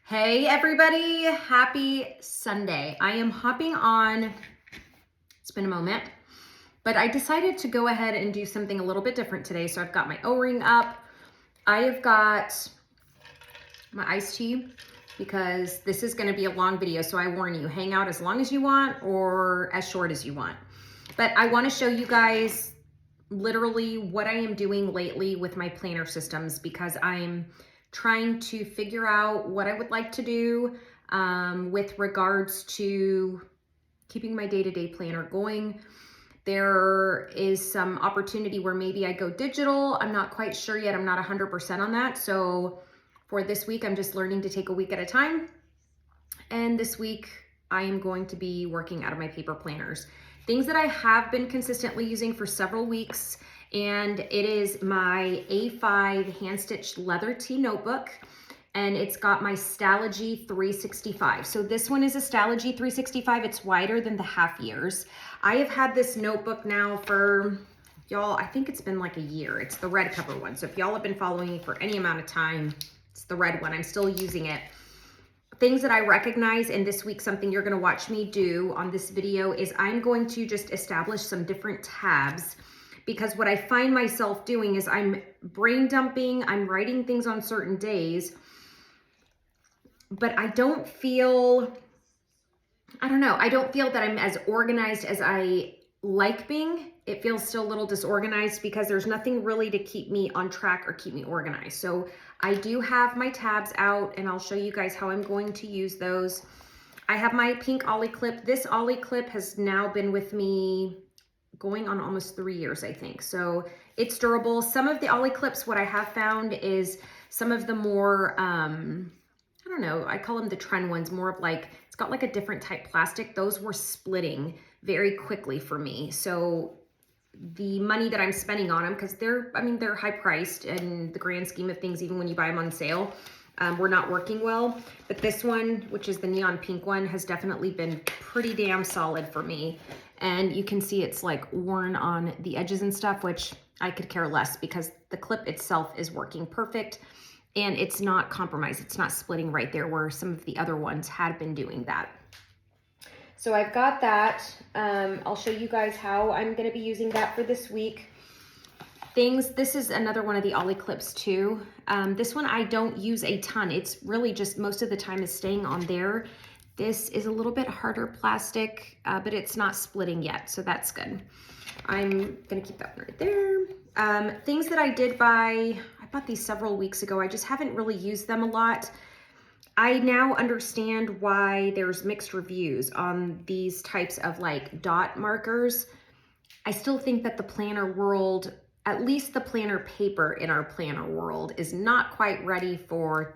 Hey everybody, happy Sunday. I am hopping on, it's been a moment, but I decided to go ahead and do something a little bit different today. So I've got my O-ring up. I have got my iced tea because this is gonna be a long video. So I warn you, hang out as long as you want or as short as you want. But I wanna show you guys literally what I am doing lately with my planner systems because I'm trying to figure out what I would like to do with regards to keeping my day-to-day planner going. There is some opportunity where maybe I go digital. I'm not quite sure yet. I'm not 100% on that. So for this week, I'm just learning to take a week at a time. And this week, I am going to be working out of my paper planners. Things that I have been consistently using for several weeks, and it is my A5 hand-stitched leather tee notebook, and it's got my Stalogy 365. So this one is a Stalogy 365. It's wider than the half years. I have had this notebook now for, y'all, I think it's been like a year. It's the red cover one. So if y'all have been following me for any amount of time, it's the red one. I'm still using it. Things that I recognize, and this week something you're gonna watch me do on this video is I'm going to just establish some different tabs, because what I find myself doing is I'm brain dumping, I'm writing things on certain days, but I don't feel that I'm as organized as I like being. It feels still a little disorganized because there's nothing really to keep me on track or keep me organized. So I do have my tabs out, and I'll show you guys how I'm going to use those. I have my pink ollie clip. This ollie clip has now been with me going on almost 3 years, I think. So it's durable. Some of the ollie clips, what I have found is some of the more, I don't know, I call them the trend ones, more of like, it's got like a different type plastic. Those were splitting very quickly for me. So the money that I'm spending on them, because they're high priced in the grand scheme of things, even when you buy them on sale, were not working well. But this one, which is the neon pink one, has definitely been pretty damn solid for me. And you can see it's like worn on the edges and stuff, which I could care less because the clip itself is working perfect and it's not compromised. It's not splitting right there where some of the other ones had been doing that. So I've got that. I'll show you guys how I'm gonna be using that for this week. This is another one of the ollie clips too. This one I don't use a ton. It's really just most of the time is staying on there. This is a little bit harder plastic, but it's not splitting yet, so that's good. I'm gonna keep that one right there. Things that I did buy, I bought these several weeks ago. I just haven't really used them a lot. I now understand why there's mixed reviews on these types of like dot markers. I still think that the planner world, at least the planner paper in our planner world, is not quite ready for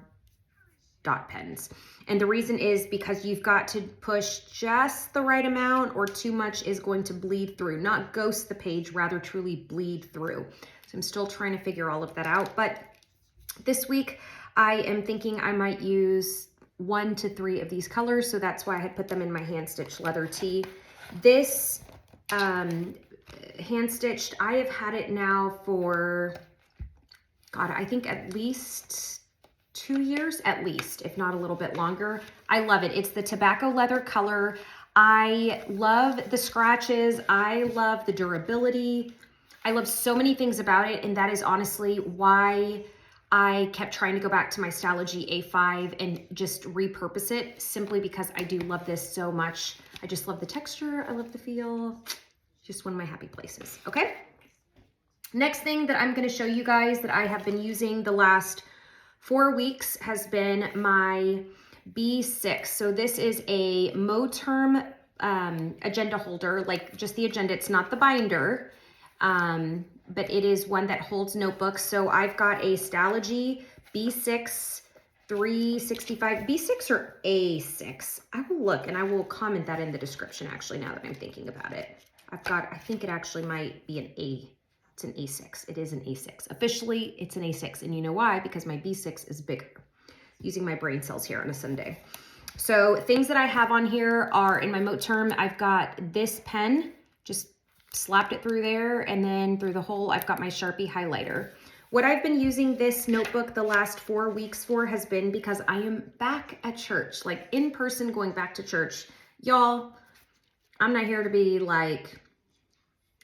dot pens. And the reason is because you've got to push just the right amount, or too much is going to bleed through, not ghost the page, rather truly bleed through. So I'm still trying to figure all of that out. But this week I am thinking I might use 1 to 3 of these colors. So that's why I had put them in my hand-stitched leather tee. This hand-stitched, I have had it now for, God, I think at least 2 years, at least, if not a little bit longer. I love it. It's the tobacco leather color. I love the scratches. I love the durability. I love so many things about it, and that is honestly why I kept trying to go back to my Stalogy A5 and just repurpose it, simply because I do love this so much. I just love the texture. I love the feel. Just one of my happy places. Okay. Next thing that I'm going to show you guys that I have been using the last 4 weeks has been my B6. So this is a Moterm agenda holder, like just the agenda. It's not the binder, but it is one that holds notebooks. So I've got a Stalogy B6 365, B6 or A6. I will look and I will comment that in the description actually, now that I'm thinking about it. I think it actually might be an A. It's an A6. It is an A6. Officially, it's an A6. And you know why? Because my B6 is bigger. Using my brain cells here on a Sunday. So things that I have on here are in my Moterm. I've got this pen, just slapped it through there, and then through the hole, I've got my Sharpie highlighter. What I've been using this notebook the last 4 weeks for has been because I am back at church, like in person, going back to church. Y'all, I'm not here to be like,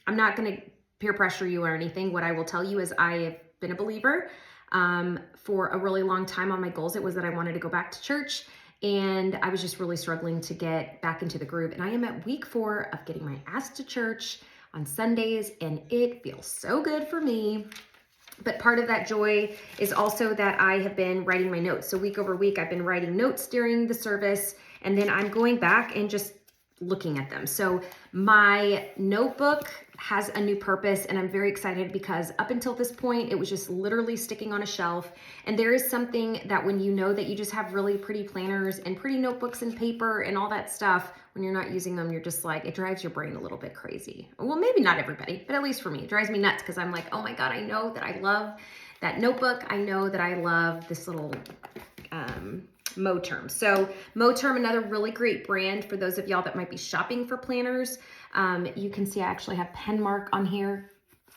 I'm not going to peer pressure you or anything. What I will tell you is I have been a believer for a really long time. On my goals, it was that I wanted to go back to church, and I was just really struggling to get back into the groove. And I am at week 4 of getting my ass to church on Sundays, and it feels so good for me. But part of that joy is also that I have been writing my notes. So week over week, I've been writing notes during the service, and then I'm going back and just looking at them. So my notebook has a new purpose, and I'm very excited because up until this point, it was just literally sticking on a shelf. And there is something that when you know that you just have really pretty planners and pretty notebooks and paper and all that stuff, when you're not using them, you're just like, it drives your brain a little bit crazy. Well, maybe not everybody, but at least for me, it drives me nuts because I'm like, oh my God, I know that I love that notebook. I know that I love this little Moterm. So Moterm, another really great brand for those of y'all that might be shopping for planners. You can see I actually have pen mark on here,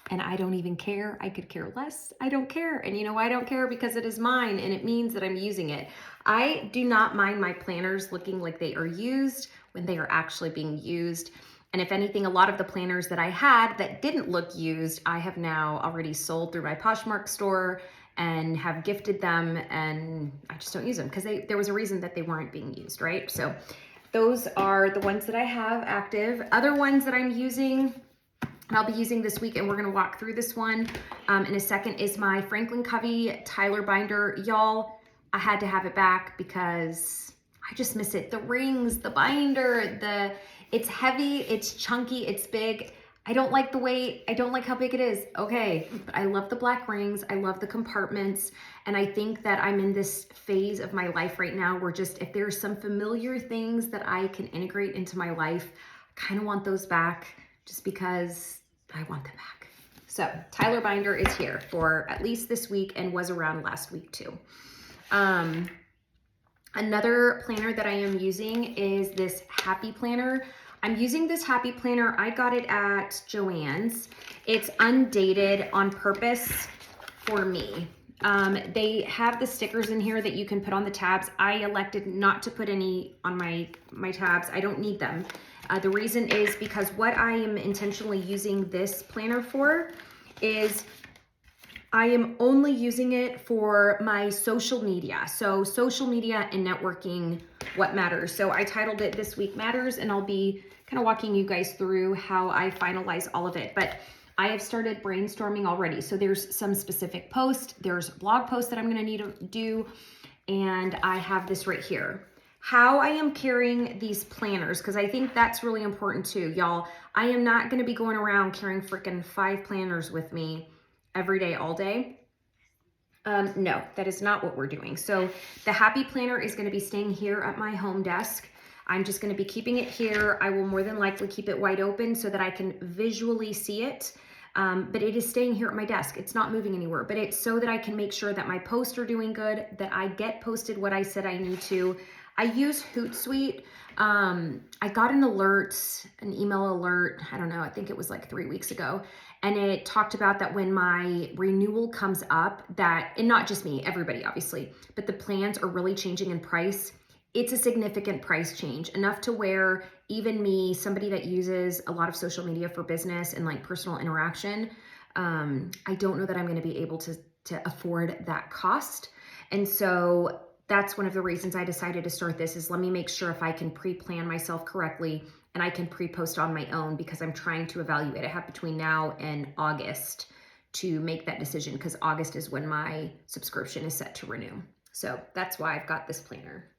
and I don't even care. I could care less. I don't care. And you know why I don't care? Because it is mine, and it means that I'm using it. I do not mind my planners looking like they are used when they are actually being used. And if anything, a lot of the planners that I had that didn't look used, I have now already sold through my Poshmark store and have gifted them, and I just don't use them because there was a reason that they weren't being used, right? So those are the ones that I have active. Other ones that I'm using, and I'll be using this week, and we're gonna walk through this one in a second, is my Franklin Covey Tyler binder. Y'all, I had to have it back because I just miss it. The rings, the binder, it's heavy, it's chunky, it's big. I don't like the weight. I don't like how big it is. Okay, but I love the black rings. I love the compartments. And I think that I'm in this phase of my life right now where just if there's some familiar things that I can integrate into my life, I kind of want those back just because I want them back. So Tyler binder is here for at least this week and was around last week too. Another planner that I am using is this Happy Planner. I'm using this Happy Planner. I got it at Joann's. It's undated on purpose for me. They have the stickers in here that you can put on the tabs. I elected not to put any on my tabs. I don't need them. The reason is because what I am intentionally using this planner for is I am only using it for my social media. So social media and networking, what matters. So I titled it This Week Matters, and I'll be kind of walking you guys through how I finalize all of it. But I have started brainstorming already. So there's some specific posts, there's blog posts that I'm gonna need to do, and I have this right here. How I am carrying these planners, because I think that's really important too, y'all. I am not gonna be going around carrying freaking 5 planners with me every day, all day. No, that is not what we're doing. So the Happy Planner is going to be staying here at my home desk. I'm just going to be keeping it here. I will more than likely keep it wide open so that I can visually see it. But it is staying here at my desk. It's not moving anywhere, but it's so that I can make sure that my posts are doing good, that I get posted what I said I need to. I use Hootsuite. I got an alert, an email alert, I don't know, I think it was like 3 weeks ago. And it talked about that when my renewal comes up that, and not just me, everybody obviously, but the plans are really changing in price. It's a significant price change, enough to where even me, somebody that uses a lot of social media for business and like personal interaction, I don't know that I'm gonna be able to afford that cost. And so that's one of the reasons I decided to start this, is let me make sure if I can pre-plan myself correctly and I can pre-post on my own, because I'm trying to evaluate. I have between now and August to make that decision, because August is when my subscription is set to renew. So that's why I've got this planner.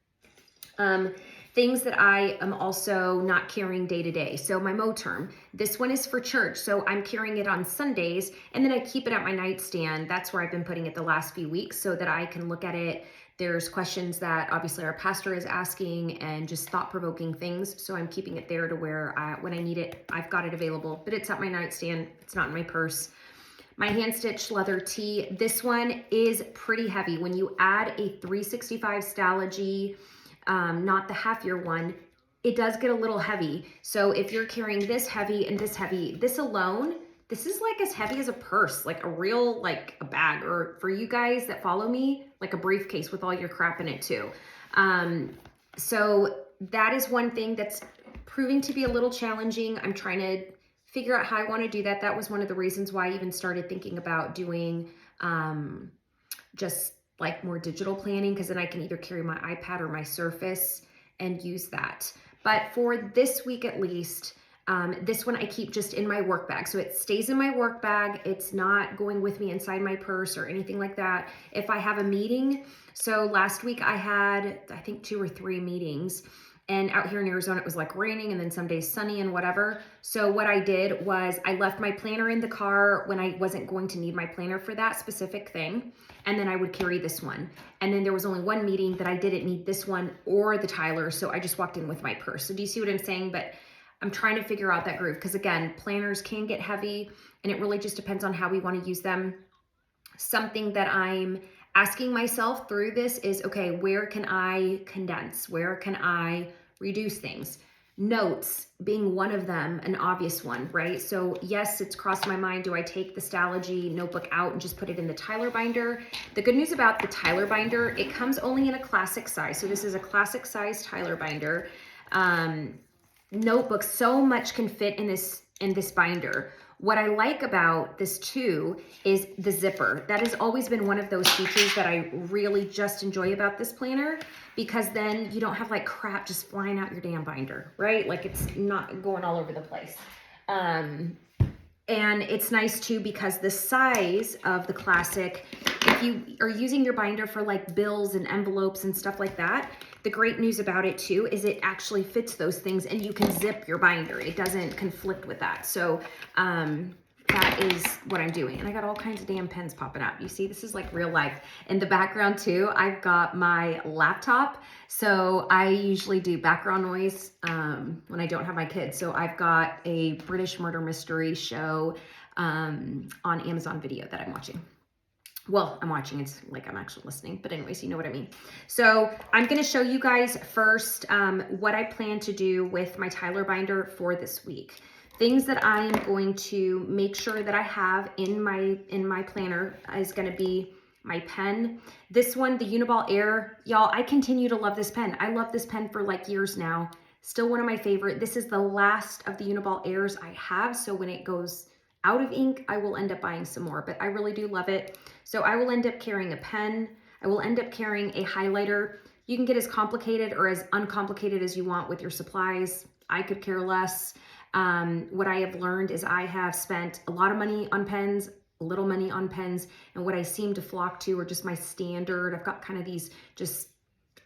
Things that I am also not carrying day to day. So my Moterm, this one is for church. So I'm carrying it on Sundays, and then I keep it at my nightstand. That's where I've been putting it the last few weeks so that I can look at it. There's questions that obviously our pastor is asking and just thought-provoking things. So I'm keeping it there to where when I need it, I've got it available, but it's at my nightstand. It's not in my purse. My hand-stitched leather tee. This one is pretty heavy. When you add a 365 Stalogy, not the half-year one, it does get a little heavy. So if you're carrying this heavy and this heavy, this alone, this is like as heavy as a purse, like a real, like a bag, or for you guys that follow me, like a briefcase with all your crap in it too. So that is one thing that's proving to be a little challenging. I'm trying to figure out how I want to do that. That was one of the reasons why I even started thinking about doing just like more digital planning, because then I can either carry my iPad or my Surface and use that. But for this week at least, this one I keep just in my work bag. So it stays in my work bag. It's not going with me inside my purse or anything like that. If I have a meeting, so last week I had, I think 2 or 3 meetings, and out here in Arizona, it was like raining and then some days sunny and whatever. So what I did was I left my planner in the car when I wasn't going to need my planner for that specific thing. And then I would carry this one. And then there was only one meeting that I didn't need this one or the Tyler. So I just walked in with my purse. So do you see what I'm saying? But I'm trying to figure out that groove, because again, planners can get heavy and it really just depends on how we want to use them. Something that I'm asking myself through this is, okay, where can I condense? Where can I reduce things? Notes being one of them, an obvious one, right? So yes, it's crossed my mind. Do I take the Stalogy notebook out and just put it in the Tyler binder? The good news about the Tyler binder, it comes only in a classic size. So this is a classic size Tyler binder. Notebook, so much can fit in this binder. What I like about this too is the zipper. That has always been one of those features that I really just enjoy about this planner, because then you don't have like crap just flying out your damn binder, right? Like it's not going all over the place. And it's nice too, because the size of the classic, if you are using your binder for like bills and envelopes and stuff like that, the great news about it too is it actually fits those things and you can zip your binder. It doesn't conflict with that. So that is what I'm doing. And I got all kinds of damn pens popping out. You see, this is like real life. In the background too, I've got my laptop. So I usually do background noise when I don't have my kids. So I've got a British murder mystery show on Amazon Video that I'm watching. Well, I'm watching, it's like I'm actually listening, but anyways, you know what I mean. So I'm gonna show you guys first what I plan to do with my Tyler binder for this week. Things that I am going to make sure that I have in my planner is gonna be my pen. This one, the Uniball Air, y'all, I continue to love this pen. I love this pen for like years now. Still one of my favorite. This is the last of the Uniball Airs I have, so when it goes out of ink, I will end up buying some more, but I really do love it. So I will end up carrying a pen. I will end up carrying a highlighter. You can get as complicated or as uncomplicated as you want with your supplies. I could care less. What I have learned is I have spent a lot of money on pens, a little money on pens, and what I seem to flock to are just my standard. I've got kind of these just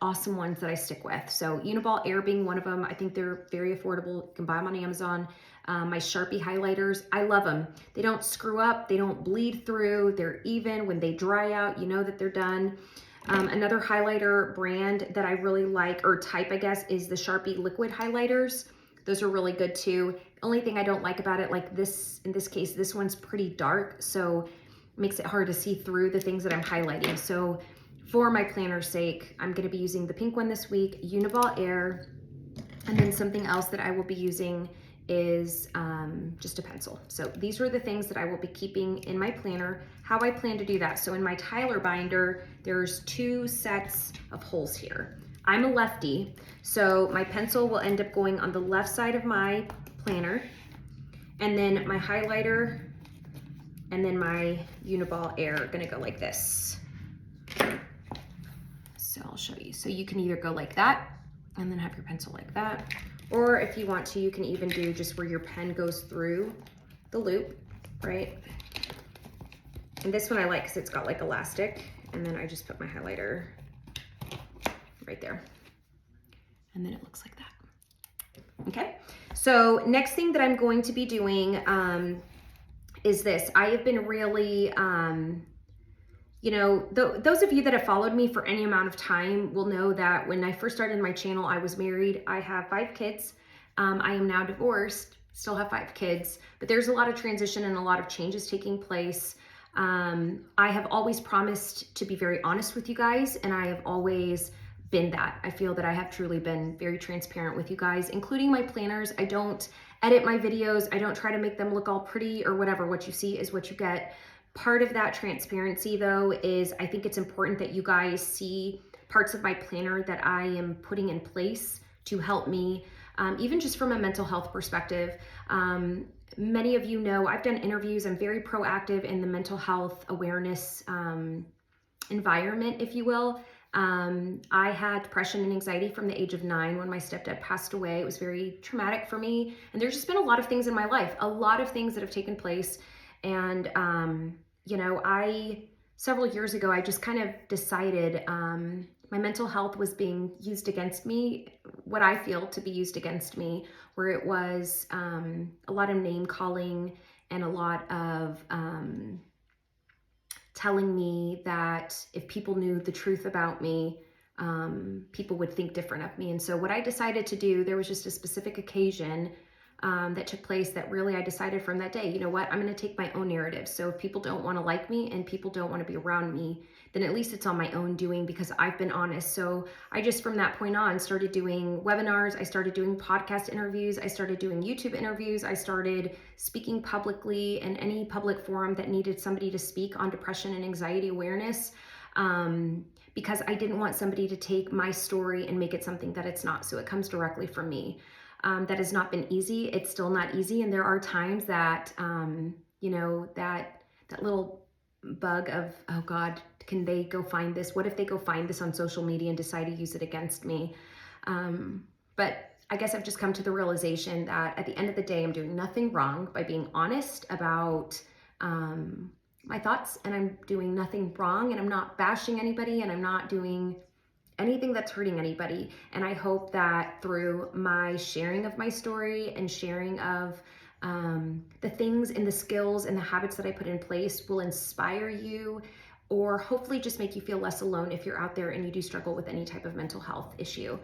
awesome ones that I stick with. So Uniball Air being one of them. I think they're very affordable. You can buy them on Amazon. My Sharpie highlighters, I love them. They don't screw up. They don't bleed through. They're even. When they dry out, you know that they're done. Another highlighter brand that I really like, or type, I guess, is the Sharpie liquid highlighters. Those are really good too. The only thing I don't like about it, like this, in this case, this one's pretty dark, so it makes it hard to see through the things that I'm highlighting. So for my planner's sake, I'm gonna be using the pink one this week, Uniball Air, and then something else that I will be using is just a pencil. So these are the things that I will be keeping in my planner, how I plan to do that. So in my Tyler binder, there's 2 sets of holes here. I'm a lefty, so my pencil will end up going on the left side of my planner, and then my highlighter and then my Uniball Air are gonna go like this. So I'll show you. So you can either go like that and then have your pencil like that, or if you want to, you can even do just where your pen goes through the loop, right? And this one I like because it's got like elastic, and then I just put my highlighter right there. And then it looks like that. Okay, so next thing that I'm going to be doing is this. I have been really, you know, those of you that have followed me for any amount of time will know that when I first started my channel, I was married. I have 5 kids. I am now divorced, still have 5 kids, but there's a lot of transition and a lot of changes taking place. I have always promised to be very honest with you guys, and I have always been that. I feel that I have truly been very transparent with you guys, including my planners. I don't edit my videos. I don't try to make them look all pretty or whatever. What you see is what you get. Part of that transparency though is I think it's important that you guys see parts of my planner that I am putting in place to help me, even just from a mental health perspective. Many of you know I've done interviews. I'm very proactive in the mental health awareness environment, if you will. I had depression and anxiety from the age of 9 when my stepdad passed away. It was very traumatic for me. And there's just been a lot of things in my life, a lot of things that have taken place. And, you know, several years ago, I just kind of decided my mental health was being used against me, what I feel to be used against me, where it was a lot of name calling and a lot of telling me that if people knew the truth about me, people would think different of me. And so what I decided to do, there was just a specific occasion that took place that really I decided from that day, you know what, I'm going to take my own narrative. So if people don't want to like me and people don't want to be around me, then at least it's on my own doing because I've been honest. So I just from that point on started doing webinars. I started doing podcast interviews. I started doing YouTube interviews. I started speaking publicly in any public forum that needed somebody to speak on depression and anxiety awareness. Because I didn't want somebody to take my story and make it something that it's not. So it comes directly from me. That has not been easy. It's still not easy. And there are times that, you know, that little bug of, oh God, can they go find this? What if they go find this on social media and decide to use it against me? But I guess I've just come to the realization that at the end of the day, I'm doing nothing wrong by being honest about my thoughts, and I'm doing nothing wrong, and I'm not bashing anybody, and I'm not doing anything that's hurting anybody. And I hope that through my sharing of my story and sharing of the things and the skills and the habits that I put in place will inspire you, or hopefully just make you feel less alone if you're out there and you do struggle with any type of mental health issue.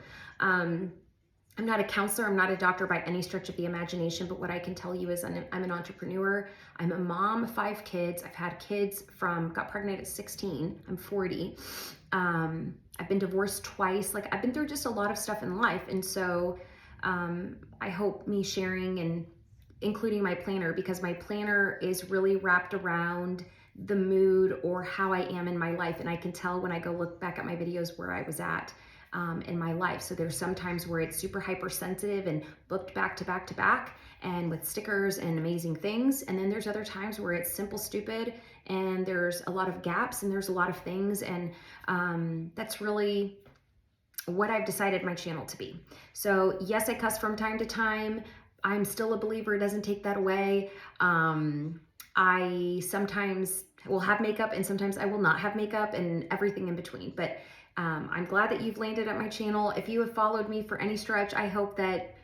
I'm not a counselor, I'm not a doctor by any stretch of the imagination, but what I can tell you is I'm an entrepreneur. I'm a mom of 5 kids. I've had kids got pregnant at 16. I'm 40. I've been divorced twice. Like I've been through just a lot of stuff in life. And so I hope me sharing and including my planner, because my planner is really wrapped around the mood or how I am in my life. And I can tell when I go look back at my videos where I was at in my life. So there's some times where it's super hypersensitive and booked back to back to back and with stickers and amazing things. And then there's other times where it's simple, stupid, and there's a lot of gaps and there's a lot of things. And that's really what I've decided my channel to be. So yes, I cuss from time to time. I'm still a believer. It doesn't take that away. I sometimes will have makeup and sometimes I will not have makeup and everything in between. But I'm glad that you've landed at my channel. If you have followed me for any stretch, I hope that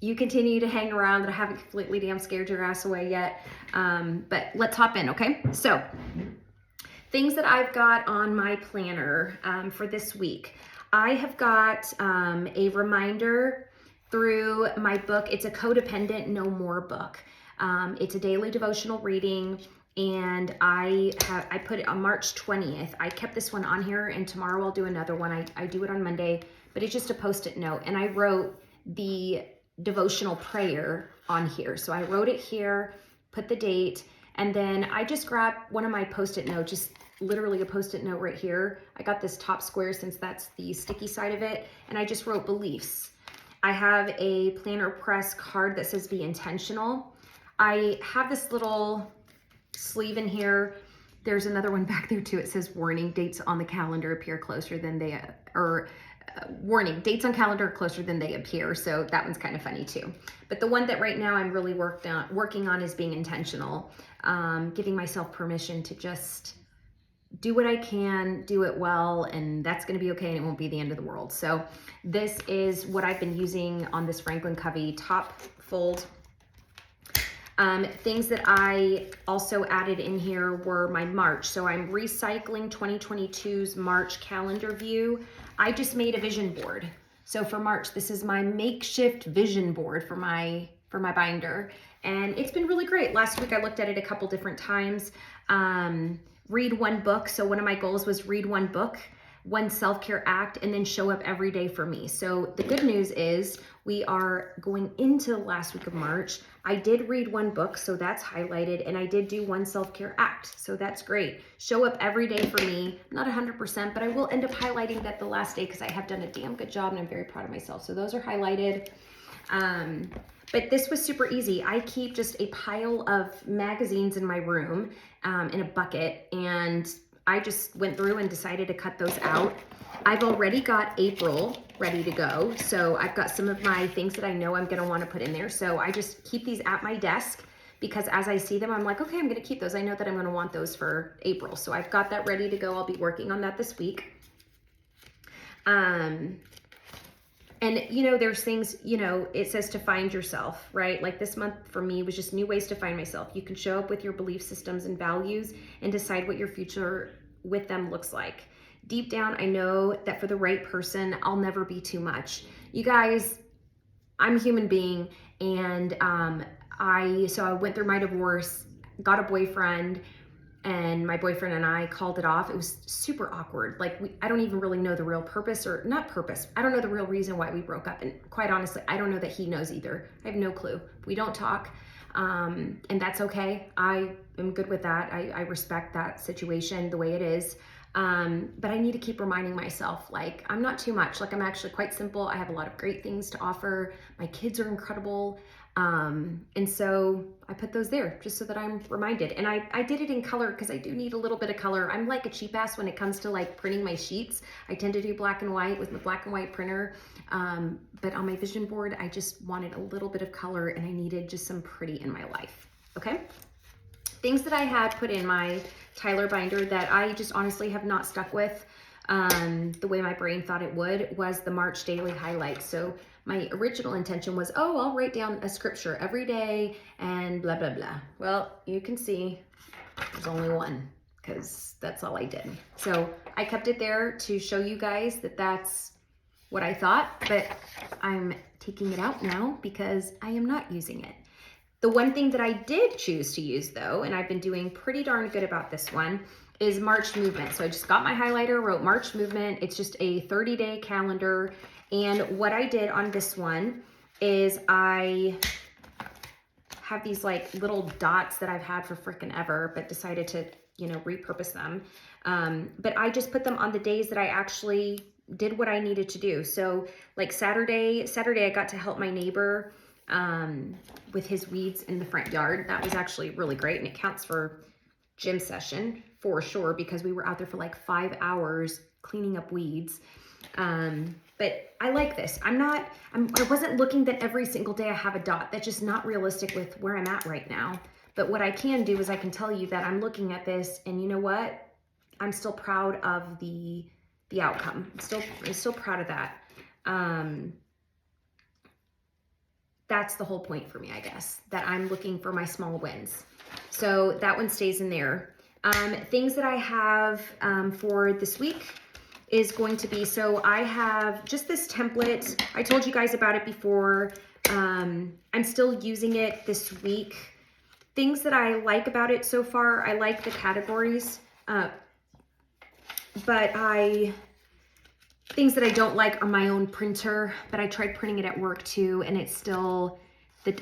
you continue to hang around, that I haven't completely damn scared your ass away yet. But let's hop in, okay? So things that I've got on my planner for this week. I have got a reminder through my book. It's a Codependent No More book. It's a daily devotional reading, and I put it on March 20th. I kept this one on here, and tomorrow I'll do another one. I do it on Monday, but it's just a Post-it note, and I wrote the devotional prayer on here. So I wrote it here, put the date, and then I just grabbed one of my Post-it notes, just literally a Post-it note right here. I got this top square since that's the sticky side of it, and I just wrote beliefs. I have a Planner Press card that says be intentional. I have this little sleeve in here. There's another one back there too. It says warning, dates on the calendar appear closer than they, warning, dates on calendar closer than they appear. So that one's kind of funny too. But the one that right now I'm really working on is being intentional, giving myself permission to just do what I can, do it well, and that's going to be okay, and it won't be the end of the world. So this is what I've been using on this Franklin Covey top fold. Things that I also added in here were my March. So I'm recycling 2022's March calendar view. I just made a vision board. So for March, this is my makeshift vision board for my binder. And it's been really great. Last week I looked at it a couple different times. Read one book. So one of my goals was read one book. one self-care act, and then show up every day for me. So the good news is we are going into the last week of March. I did read one book, so that's highlighted, and I did do one self-care act, so that's great. Show up every day for me, not 100%, but I will end up highlighting that the last day because I have done a damn good job and I'm very proud of myself. So those are highlighted. But this was super easy. I keep just a pile of magazines in my room in a bucket, and I just went through and decided to cut those out. I've already got April ready to go. So I've got some of my things that I know I'm gonna wanna put in there. So I just keep these at my desk because as I see them, I'm like, okay, I'm gonna keep those. I know that I'm gonna want those for April. So I've got that ready to go. I'll be working on that this week. And you know, there's things, you know, it says to find yourself, right? Like this month for me was just new ways to find myself. You can show up with your belief systems and values and decide what your future with them looks like. Deep down, I know that for the right person, I'll never be too much. You guys, I'm a human being, and so I went through my divorce, got a boyfriend, and my boyfriend and I called it off. It was super awkward. Like I don't even really know the real purpose, or not purpose. I don't know the real reason why we broke up. And quite honestly, I don't know that he knows either. I have no clue. We don't talk. And that's okay. I am good with that. I respect that situation the way it is. But I need to keep reminding myself, like, I'm not too much. Like, I'm actually quite simple. I have a lot of great things to offer. My kids are incredible. And so I put those there just so that I'm reminded. And I did it in color because I do need a little bit of color. I'm like a cheap ass when it comes to like printing my sheets. I tend to do black and white with my black and white printer. But on my vision board, I just wanted a little bit of color and I needed just some pretty in my life. Okay. Things that I had put in my Tyler binder that I just honestly have not stuck with the way my brain thought it would was the March daily highlights. So my original intention was, oh, I'll write down a scripture every day and blah, blah, blah. Well, you can see there's only one because that's all I did. So I kept it there to show you guys that that's what I thought, but I'm taking it out now because I am not using it. The one thing that I did choose to use though, and I've been doing pretty darn good about this one, is March movement. So I just got my highlighter, wrote March movement. It's just a 30-day calendar. And what I did on this one is I have these like little dots that I've had for frickin' ever, but decided to, you know, repurpose them. But I just put them on the days that I actually did what I needed to do. So like Saturday I got to help my neighbor with his weeds in the front yard. That was actually really great. And it counts for gym session for sure, because we were out there for like 5 hours cleaning up weeds. But I like this. I wasn't looking that every single day I have a dot. That's just not realistic with where I'm at right now. But what I can do is I can tell you that I'm looking at this and you know what? I'm still proud of the outcome. I'm still proud of that. That's the whole point for me, I guess, that I'm looking for my small wins. So that one stays in there. Things that I have for this week is going to be, so I have just this template. I told you guys about it before. I'm still using it this week. Things that I like about it so far, I like the categories, but things that I don't like are my own printer, but I tried printing it at work too, and it's still,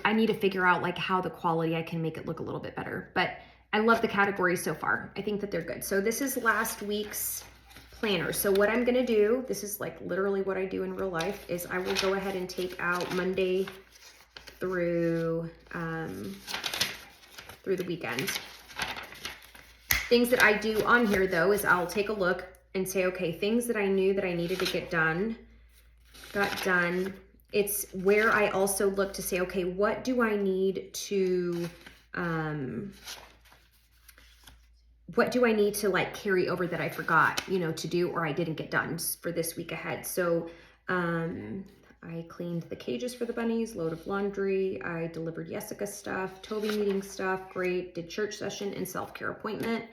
I need to figure out like how the quality, I can make it look a little bit better, but I love the categories so far. I think that they're good. So this is last week's planner. So what I'm gonna do, this is like literally what I do in real life, is I will go ahead and take out Monday through the weekend. Things that I do on here though is I'll take a look and say, okay, things that I knew that I needed to get done, got done. It's where I also look to say, okay, what do I need to like carry over that I forgot, you know, to do or I didn't get done for this week ahead. So I cleaned the cages for the bunnies, load of laundry. I delivered Jessica stuff, Toby meeting stuff, great. Did church session and self-care appointment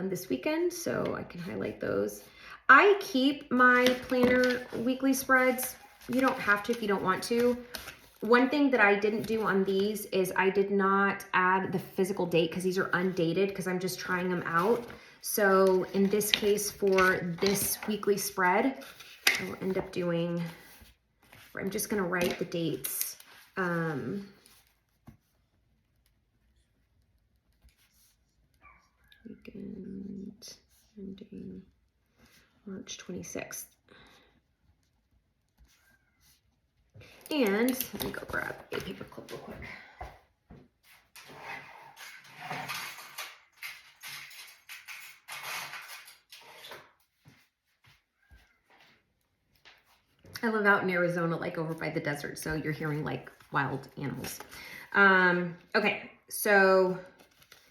this weekend, so I can highlight those. I keep my planner weekly spreads. You don't have to if you don't want to. One thing that I didn't do on these is I did not add the physical date because these are undated because I'm just trying them out. So in this case, for this weekly spread, I will end up doing, I'm just gonna write the dates. Weekend ending March 26th. And let me go grab a paper clip real quick. I live out in Arizona, like over by the desert, so you're hearing like wild animals. Okay, so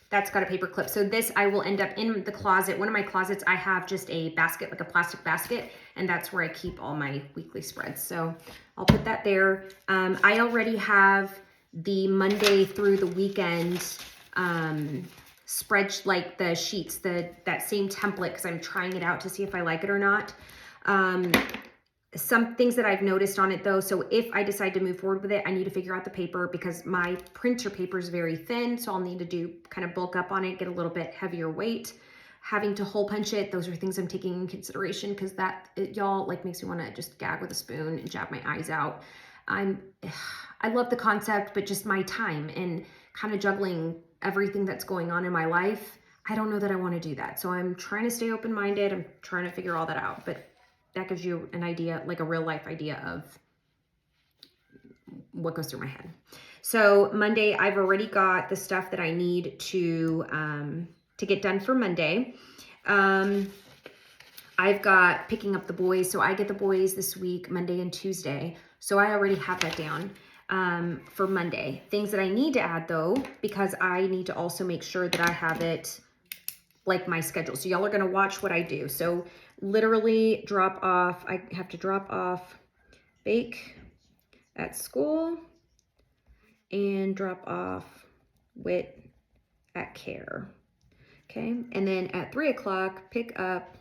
that's got a paper clip. So this I will end up in the closet. One of my closets, I have just a basket, like a plastic basket, and that's where I keep all my weekly spreads. So I'll put that there. I already have the Monday through the weekend spread, like the sheets, that same template, because I'm trying it out to see if I like it or not. Some things that I've noticed on it though, so if I decide to move forward with it, I need to figure out the paper, because my printer paper is very thin, so I'll need to do kind of bulk up on it, get a little bit heavier weight. Having to hole punch it, those are things I'm taking in consideration, because that, y'all, like makes me want to just gag with a spoon and jab my eyes out. I love the concept, but just my time and kind of juggling everything that's going on in my life, I don't know that I want to do that. So I'm trying to stay open-minded. I'm trying to figure all that out, but that gives you an idea, like a real life idea of what goes through my head. So Monday, I've already got the stuff that I need to get done for Monday. I've got picking up the boys. So I get the boys this week, Monday and Tuesday. So I already have that down for Monday. Things that I need to add though, because I need to also make sure that I have it like my schedule. So y'all are going to watch what I do. So literally drop off, I have to drop off Bake at school and drop off Wit at Care. Okay. And then at 3 o'clock, pick up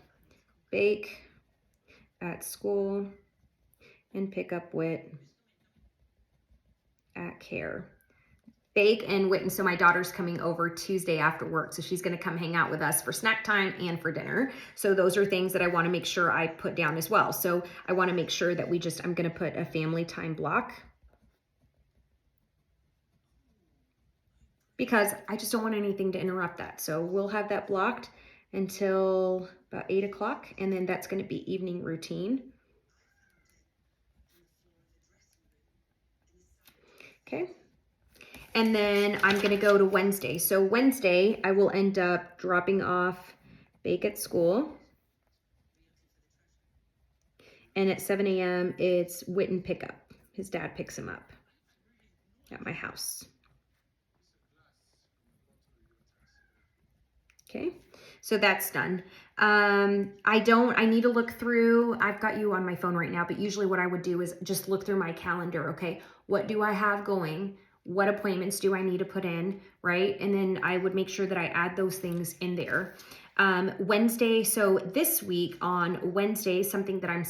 Bake at school and pick up Wit at Care. Bake and Witten, so my daughter's coming over Tuesday after work, so she's going to come hang out with us for snack time and for dinner. So those are things that I want to make sure I put down as well. So I want to make sure that I'm going to put a family time block, because I just don't want anything to interrupt that. So we'll have that blocked until about 8 o'clock, and then that's going to be evening routine. Okay. And then I'm going to go to Wednesday. So Wednesday, I will end up dropping off Bake at school. And at 7 a.m., it's Witten pickup. His dad picks him up at my house. Okay, so that's done. I need to look through, I've got you on my phone right now, but usually what I would do is just look through my calendar. Okay, what do I have going? What appointments do I need to put in, right? And then I would make sure that I add those things in there. Wednesday, so this week on Wednesday, something that I'm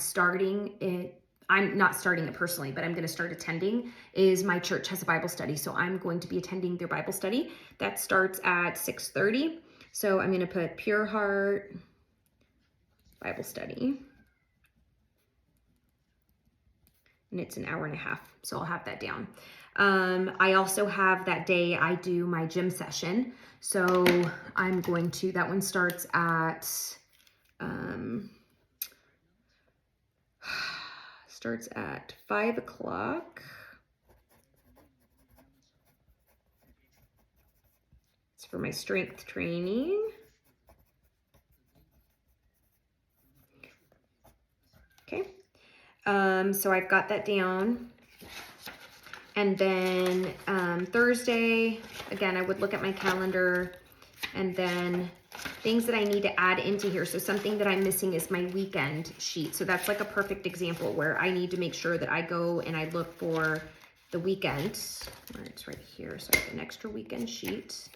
not starting it personally, but I'm going to start attending, is my church has a Bible study. So I'm going to be attending their Bible study. That starts at 6:30. So I'm going to put Pure Heart Bible study. And it's an hour and a half. So I'll have that down. I also have that day I do my gym session. So I'm going to, that one starts at, 5 o'clock. It's for my strength training. Okay. So I've got that down. And then Thursday, again, I would look at my calendar, and then things that I need to add into here. So something that I'm missing is my weekend sheet. So that's like a perfect example where I need to make sure that I go and I look for the weekend. It's right here. So I have an extra weekend sheet,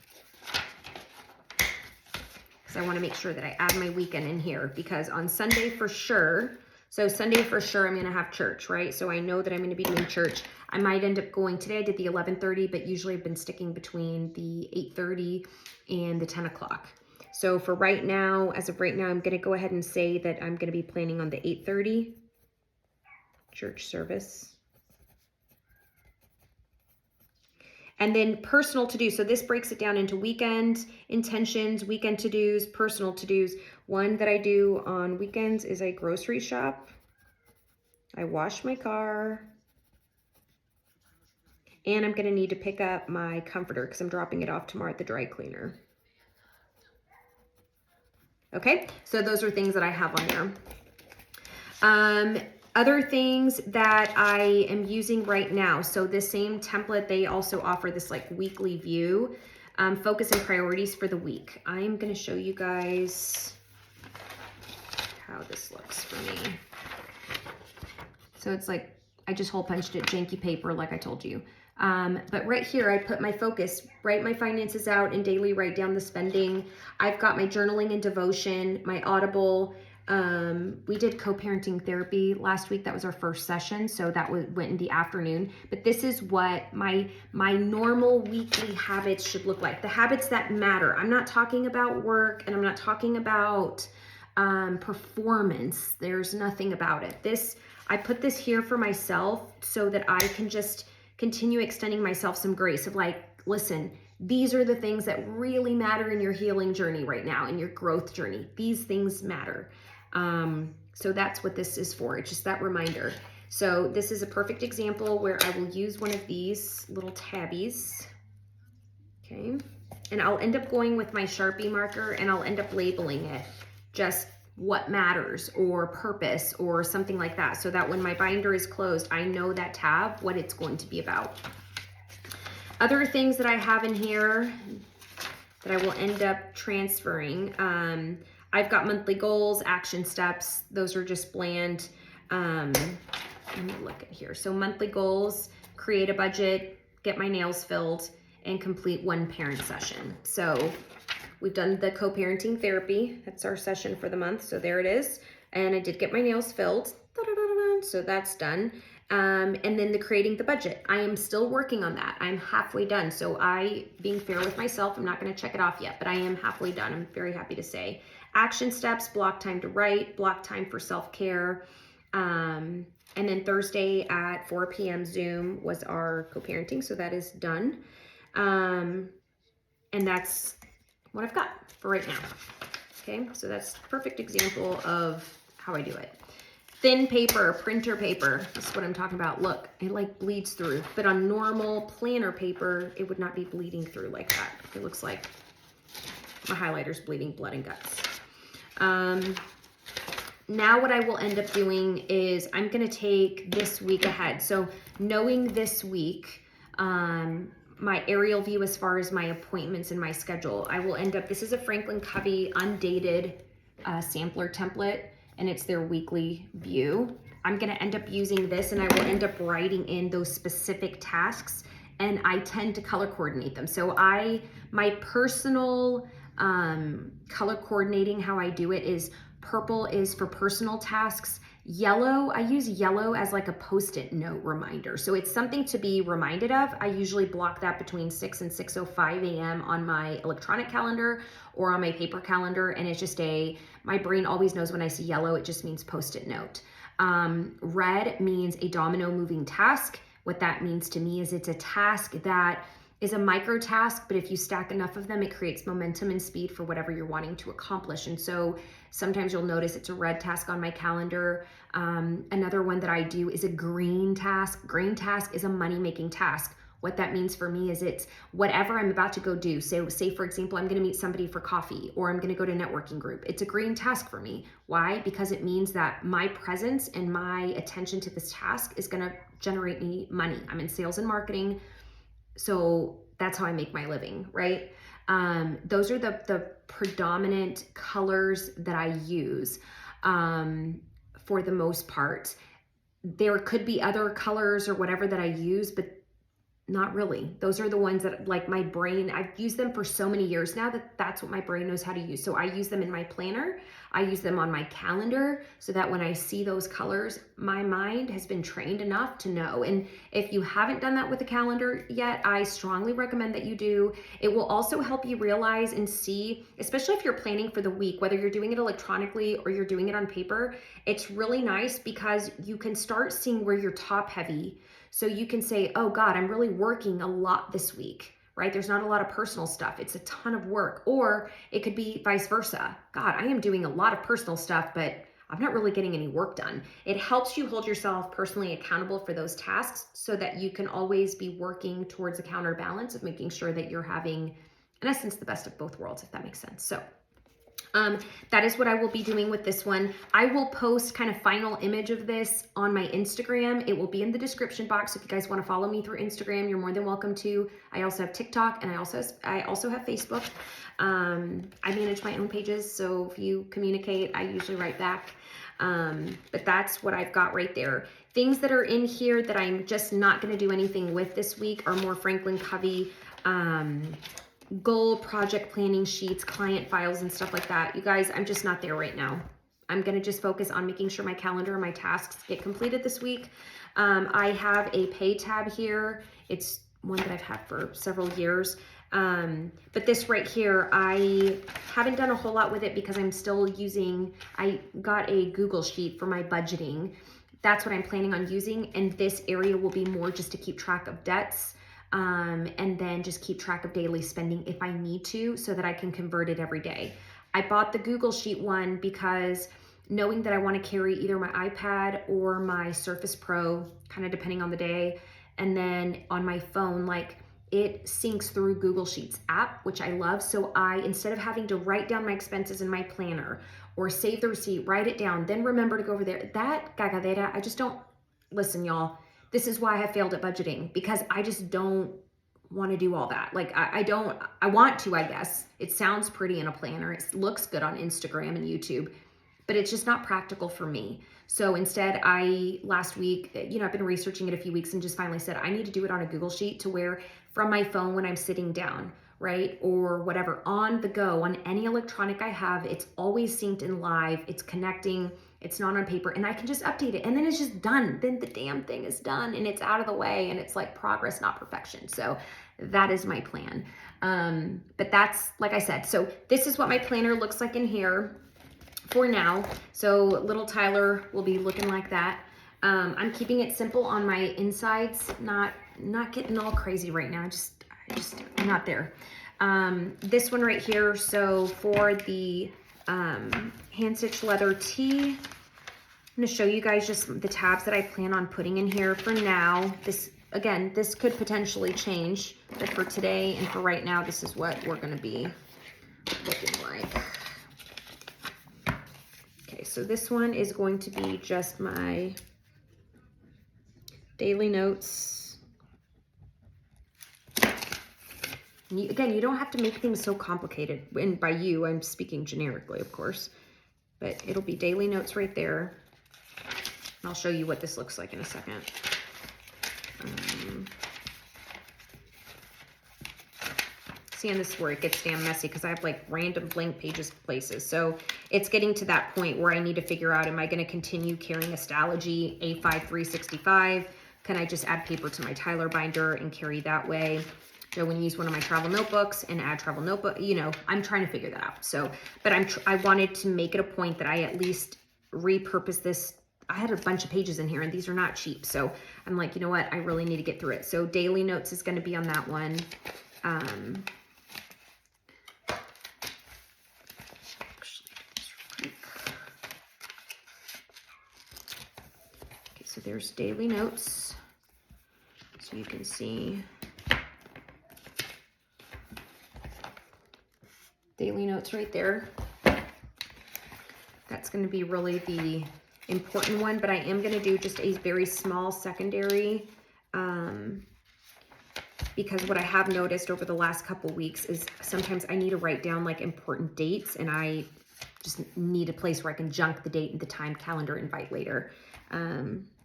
because I want to make sure that I add my weekend in here, because on Sunday for sure, I'm going to have church, right? So I know that I'm going to be doing church. I might end up going, today I did the 11:30, but usually I've been sticking between the 8:30 and the 10 o'clock. So for right now, as of right now, I'm going to go ahead and say that I'm going to be planning on the 8:30 church service. And then personal to-do. So this breaks it down into weekend intentions, weekend to-dos, personal to-dos. One that I do on weekends is I grocery shop. I wash my car. And I'm going to need to pick up my comforter because I'm dropping it off tomorrow at the dry cleaner. Okay, so those are things that I have on there. Other things that I am using right now. So this same template, they also offer this like weekly view, focus and priorities for the week. I'm going to show you guys how this looks for me. So it's like, I just hole punched it, janky paper, like I told you. But right here, I put my focus, write my finances out and daily write down the spending. I've got my journaling and devotion, my Audible. We did co-parenting therapy last week. That was our first session. So that went in the afternoon, but this is what my normal weekly habits should look like. The habits that matter. I'm not talking about work and I'm not talking about, performance. There's nothing about it. I put this here for myself so that I can just continue extending myself some grace of like, listen, these are the things that really matter in your healing journey right now, in your growth journey. These things matter. So that's what this is for. It's just that reminder. So this is a perfect example where I will use one of these little tabbies. Okay. And I'll end up going with my Sharpie marker and I'll end up labeling it just what matters or purpose or something like that, so that when my binder is closed, I know that tab, what it's going to be about. Other things that I have in here that I will end up transferring. I've got monthly goals, action steps. Those are just bland. Let me look at here. So monthly goals, create a budget, get my nails filled, and complete one parent session. So we've done the co-parenting therapy. That's our session for the month. So there it is. And I did get my nails filled. So that's done. And then the creating the budget. I am still working on that. I'm halfway done. So being fair with myself, I'm not going to check it off yet, but I am halfway done. I'm very happy to say. Action steps, block time to write, block time for self-care. And then Thursday at 4 p.m. Zoom was our co-parenting. So that is done. And that's what I've got for right now. Okay, so that's a perfect example of how I do it. Thin paper, printer paper, that's what I'm talking about. Look, it like bleeds through, but on normal planner paper, it would not be bleeding through like that. It looks like my highlighter's bleeding blood and guts. Now what I will end up doing is I'm gonna take this week ahead. So knowing this week, my aerial view as far as my appointments and my schedule, I will end up, this is a Franklin Covey undated sampler template, and it's their weekly view. I'm gonna end up using this and I will end up writing in those specific tasks, and I tend to color coordinate them. So my personal color coordinating, how I do it is purple is for personal tasks. Yellow, I use yellow as like a post-it note reminder. So it's something to be reminded of. I usually block that between 6 and 6:05 a.m. on my electronic calendar or on my paper calendar. And it's just my brain always knows when I see yellow, it just means post-it note. Red means a domino moving task. What that means to me is it's a task that is a micro task, but if you stack enough of them, it creates momentum and speed for whatever you're wanting to accomplish. And so sometimes you'll notice it's a red task on my calendar. Another one that I do is a green task. Green task is a money-making task. What that means for me is it's whatever I'm about to go do. So say, for example, I'm going to meet somebody for coffee, or I'm going to go to a networking group. It's a green task for me. Why? Because it means that my presence and my attention to this task is going to generate me money. I'm in sales and marketing, so that's how I make my living, right? Those are the predominant colors that I use for the most part. There could be other colors or whatever that I use, but Not really. Those are the ones that like my brain, I've used them for so many years now that that's what my brain knows how to use. So I use them in my planner. I use them on my calendar so that when I see those colors, my mind has been trained enough to know. And if you haven't done that with a calendar yet, I strongly recommend that you do. It will also help you realize and see, especially if you're planning for the week, whether you're doing it electronically or you're doing it on paper, it's really nice because you can start seeing where you're top heavy. So you can say, oh God, I'm really working a lot this week, right? There's not a lot of personal stuff. It's a ton of work. Or it could be vice versa. God, I am doing a lot of personal stuff, but I'm not really getting any work done. It helps you hold yourself personally accountable for those tasks so that you can always be working towards a counterbalance of making sure that you're having, in essence, the best of both worlds, if that makes sense. So that is what I will be doing with this one. I will post kind of final image of this on my Instagram. It will be in the description box. If you guys want to follow me through Instagram, you're more than welcome to. I also have TikTok and I also have Facebook. I manage my own pages. So if you communicate, I usually write back. But that's what I've got right there. Things that are in here that I'm just not going to do anything with this week are more Franklin Covey, goal project planning sheets, client files, and stuff like that. You guys, I'm just not there right now. I'm going to just focus on making sure my calendar and my tasks get completed this week. I have a pay tab here. It's one that I've had for several years. But this right here, I haven't done a whole lot with it because I'm still using, I got a Google sheet for my budgeting. That's what I'm planning on using. And this area will be more just to keep track of debts. And then just keep track of daily spending if I need to so that I can convert it every day. I bought the Google Sheet one because knowing that I want to carry either my iPad or my Surface Pro, kind of depending on the day, and then on my phone, like it syncs through Google Sheets app, which I love. So instead of having to write down my expenses in my planner or save the receipt, write it down, then remember to go over there, that cagadera, I just don't, listen y'all, this is why I failed at budgeting because I just don't want to do all that. Like I want to, I guess. It sounds pretty in a planner. It looks good on Instagram and YouTube, but it's just not practical for me. So instead last week, I've been researching it a few weeks and just finally said, I need to do it on a Google Sheet to where from my phone when I'm sitting down, right? Or whatever, on the go, on any electronic I have, it's always synced and live. It's connecting. It's not on paper and I can just update it and then it's just done. Then the damn thing is done and it's out of the way and it's like progress, not perfection. So that is my plan. But that's, like I said, so this is what my planner looks like in here for now. So little Tyler will be looking like that. I'm keeping it simple on my insides, not getting all crazy right now. I'm not there. This one right here. So for the hand stitch leather tee, I'm going to show you guys just the tabs that I plan on putting in here for now. This could potentially change, but for today and for right now, this is what we're going to be looking like. Okay, so this one is going to be just my daily notes. And you don't have to make things so complicated. And by you, I'm speaking generically, of course. But it'll be daily notes right there. And I'll show you what this looks like in a second. See, and this is where it gets damn messy because I have like random blank pages places. So it's getting to that point where I need to figure out, am I going to continue carrying a Stalogy A5 365? Can I just add paper to my Tyler binder and carry that way? Do I want to use one of my travel notebooks and add travel notebook? I'm trying to figure that out. So, but I wanted to make it a point that I at least repurpose this. I had a bunch of pages in here and these are not cheap. So I'm like, you know what? I really need to get through it. So daily notes is going to be on that one. Okay, so there's daily notes. So you can see daily notes right there. That's going to be really the important one, but I am going to do just a very small secondary because what I have noticed over the last couple weeks is sometimes I need to write down like important dates and I just need a place where I can junk the date and the time, calendar invite later.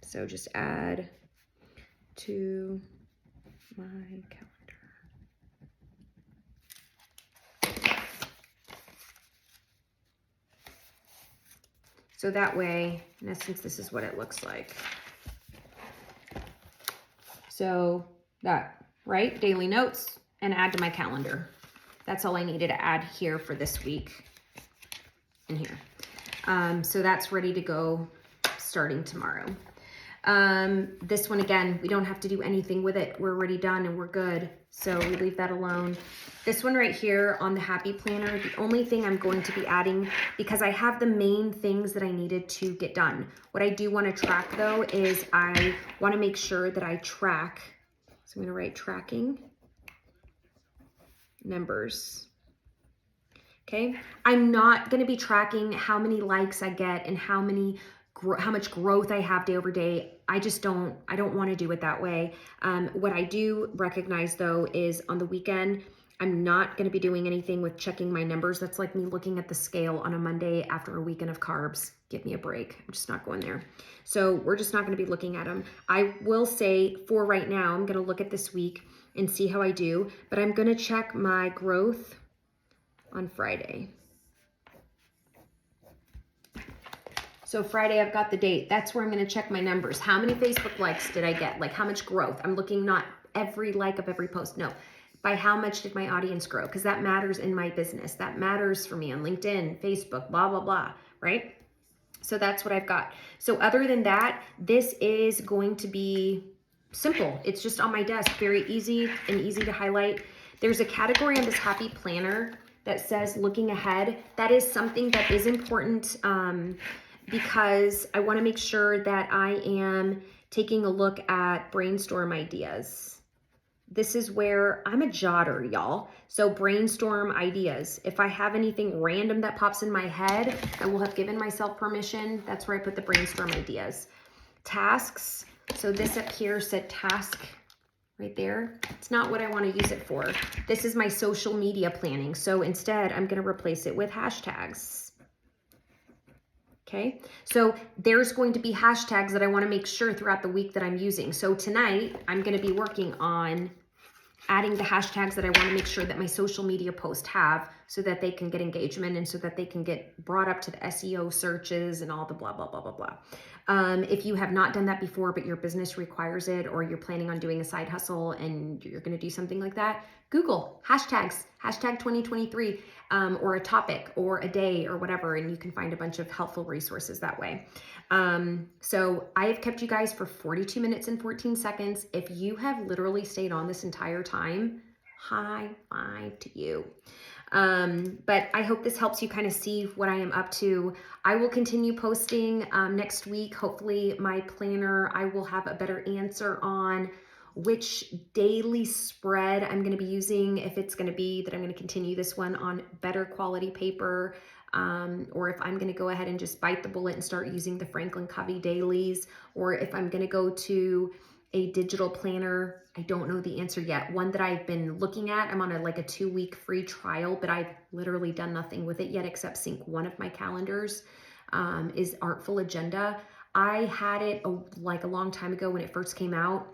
So just add to my calendar. So that way, in essence, this is what it looks like. So that, right? Daily notes and add to my calendar. That's all I needed to add here for this week in here. So that's ready to go starting tomorrow. This one, again, we don't have to do anything with it. We're already done and we're good. So we leave that alone. This one right here on the Happy Planner, the only thing I'm going to be adding, because I have the main things that I needed to get done. What I do want to track though is I want to make sure that I track. So I'm going to write tracking numbers. Okay. I'm not going to be tracking how many likes I get and how much growth I have day over day. I don't want to do it that way. What I do recognize though is on the weekend, I'm not going to be doing anything with checking my numbers. That's like me looking at the scale on a Monday after a weekend of carbs. Give me a break. I'm just not going there. So we're just not going to be looking at them. I will say for right now, I'm going to look at this week and see how I do, but I'm going to check my growth on Friday. So Friday, I've got the date. That's where I'm going to check my numbers. How many Facebook likes did I get? Like how much growth? I'm looking not every like of every post. No, by how much did my audience grow? Because that matters in my business. That matters for me on LinkedIn, Facebook, blah, blah, blah, right? So that's what I've got. So other than that, this is going to be simple. It's just on my desk, very easy and easy to highlight. There's a category on this Happy Planner that says looking ahead. That is something that is important because I want to make sure that I am taking a look at brainstorm ideas. This is where I'm a jotter, y'all. So brainstorm ideas. If I have anything random that pops in my head, I will have given myself permission. That's where I put the brainstorm ideas. Tasks. So this up here said task right there. It's not what I want to use it for. This is my social media planning. So instead, I'm going to replace it with hashtags. Okay, so there's going to be hashtags that I want to make sure throughout the week that I'm using. So tonight, I'm going to be working on adding the hashtags that I want to make sure that my social media posts have so that they can get engagement and so that they can get brought up to the SEO searches and all the blah, blah, blah, blah, blah. If you have not done that before, but your business requires it, or you're planning on doing a side hustle and you're going to do something like that, Google hashtags, hashtag 2023, or a topic or a day or whatever, and you can find a bunch of helpful resources that way. So I have kept you guys for 42 minutes and 14 seconds. If you have literally stayed on this entire time, high five to you. But I hope this helps you kind of see what I am up to. I will continue posting next week. Hopefully my planner, I will have a better answer on which daily spread I'm going to be using, if it's going to be that I'm going to continue this one on better quality paper, or if I'm going to go ahead and just bite the bullet and start using the Franklin Covey dailies, or if I'm going to go to a digital planner. I don't know the answer yet. One that I've been looking at, I'm on a 2-week free trial, but I've literally done nothing with it yet except sync one of my calendars, is Artful Agenda. I had it a long time ago when it first came out.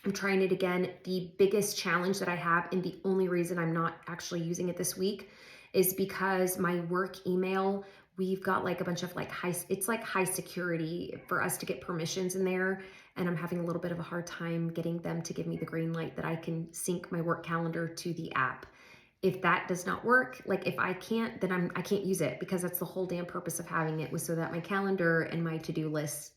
I'm trying it again. The biggest challenge that I have, and the only reason I'm not actually using it this week, is because my work email, we've got a bunch of high security for us to get permissions in there. And I'm having a little bit of a hard time getting them to give me the green light that I can sync my work calendar to the app. If that does not work, if I can't, then I can't use it, because that's the whole damn purpose of having it, was so that my calendar and my to-do list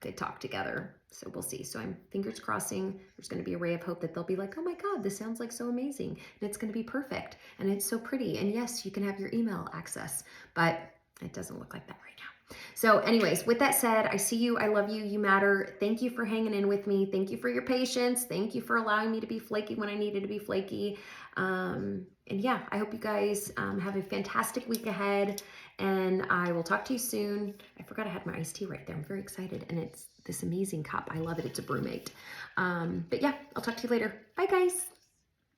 could talk together. So we'll see. So I'm fingers crossing there's going to be a ray of hope that they'll be like, oh my God, this sounds like so amazing. And it's going to be perfect. And it's so pretty. And yes, you can have your email access, but it doesn't look like that right now. So anyways, with that said, I see you. I love you. You matter. Thank you for hanging in with me. Thank you for your patience. Thank you for allowing me to be flaky when I needed to be flaky. And yeah, I hope you guys have a fantastic week ahead, and I will talk to you soon. I forgot I had my iced tea right there. I'm very excited, and it's this amazing cup. I love it. It's a brewmate. But yeah, I'll talk to you later. Bye, guys.